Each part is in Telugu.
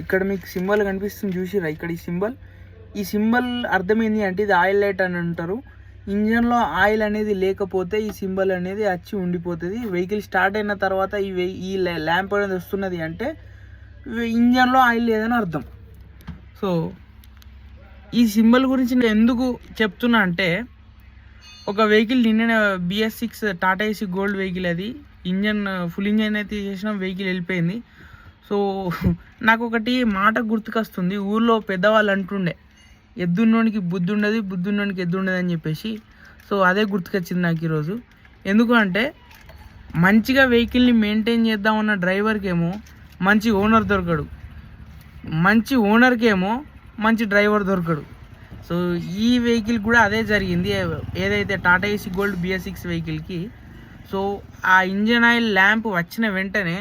ఇక్కడ మీకు సింబల్ కనిపిస్తుంది చూసిరా, ఇక్కడ ఈ సింబల్ అర్థమైంది అంటే ఇది ఆయిల్ లైట్ అని అంటారు. ఇంజన్లో ఆయిల్ అనేది లేకపోతే ఈ సింబల్ అనేది వచ్చి ఉండిపోతుంది. వెహికల్ స్టార్ట్ అయిన తర్వాత ఈ ల్యాంప్ అనేది వస్తున్నది అంటే ఇంజన్లో ఆయిల్ లేదని అర్థం. సో ఈ సింబల్ గురించి నేను ఎందుకు చెప్తున్నా అంటే, ఒక వెహికల్ నిన్న BS6 Tata AC gold vehicle, అది ఇంజన్ ఫుల్ ఇంజన్ అయితే చేసిన వెహికల్ వెళ్ళిపోయింది. సో నాకు ఒకటి మాట గుర్తుకొస్తుంది. ఊర్లో పెద్దవాళ్ళు అంటుండే, ఎద్దున్నోనికి బుద్ధి ఉండదు, బుద్ధున్నోనికి ఎద్దు ఉండదు అని చెప్పేసి. సో అదే గుర్తుకొచ్చింది నాకు ఈరోజు. ఎందుకు అంటే, మంచిగా వెహికల్ని మెయింటైన్ చేద్దామన్న డ్రైవర్కేమో మంచి ఓనర్ దొరకడు, మంచి ఓనర్కేమో మంచి డ్రైవర్ దొరకడు. సో ఈ వెహికల్ కూడా అదే జరిగింది. ఏదైతే టాటా ఏసీ గోల్డ్ BS6 వెహికల్కి, సో ఆ ఇంజన్ ఆయిల్ ల్యాంప్ వచ్చిన వెంటనే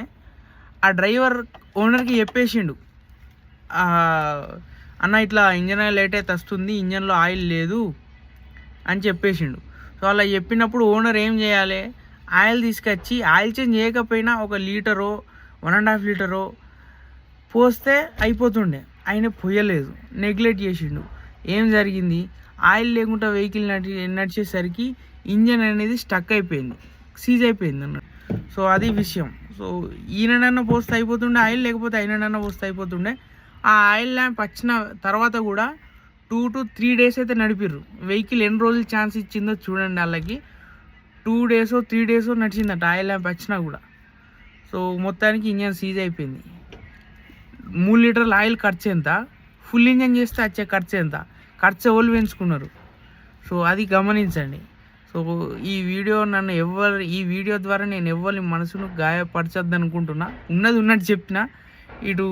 ఆ డ్రైవర్ ఓనర్కి చెప్పేసిండు, అన్న ఇట్లా ఇంజన్ ఆయిల్ లేట్ అయితే వస్తుంది, ఇంజన్లో ఆయిల్ లేదు అని చెప్పేసిండు. సో అలా చెప్పినప్పుడు ఓనర్ ఏం చేయాలి, ఆయిల్ తీసుకొచ్చి ఆయిల్ చేంజ్ చేయకపోయినా 1 లీటరో 1.5 లీటరో పోస్తే అయిపోతుండే. ఆయన పోయలేదు, నెగ్లెక్ట్ చేసిండు. ఏం జరిగింది, ఆయిల్ లేకుండా వెహికల్ నడిచేసరికి ఇంజన్ అనేది స్టక్ అయిపోయింది, సీజ్ అయిపోయింది అన్నట్టు. సో అది విషయం. సో ఈయనన్నా పోస్తే అయిపోతుండే ఆయిల్, లేకపోతే ఆయనన్నా పోస్తే అయిపోతుండే. ఆ ఆయిల్ ల్యాంప్ వచ్చిన తర్వాత కూడా 2 to 3 days అయితే నడిపిర్రు. వెహికల్ ఎన్ని రోజులు ఛాన్స్ ఇచ్చిందో చూడండి. వాళ్ళకి 2 days 3 days నడిచిందట ఆయిల్ ల్యాంప్ వచ్చినా కూడా. సో మొత్తానికి ఇంజన్ సీజ్ అయిపోయింది. 3 లీటర్ల ఆయిల్ ఖర్చు ఎంత, ఫుల్ ఇంజన్ చేస్తే వచ్చే ఖర్చు ఎంత, ఖర్చు ఎవరు పెంచుకున్నారు. సో అది గమనించండి. సో ఈ వీడియో ద్వారా నేను ఎవరి మనసును గాయపరచద్దు అనుకుంటున్నా. ఉన్నది ఉన్నట్టు చెప్పిన, ఇటు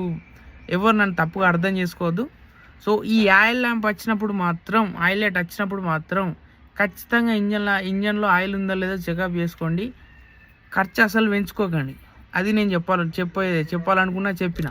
ఎవరు నన్ను తప్పుగా అర్థం చేసుకోవద్దు. సో ఈ ఆయిల్ ల్యాంప్ వచ్చినప్పుడు మాత్రం, ఆయిల్ లైట్ వచ్చినప్పుడు మాత్రం ఖచ్చితంగా ఇంజన్లో ఆయిల్ ఉందో లేదో చెకప్ చేసుకోండి. ఖర్చు అసలు పెంచుకోకండి. అది నేను చెప్పాలనుకున్నా చెప్పిన.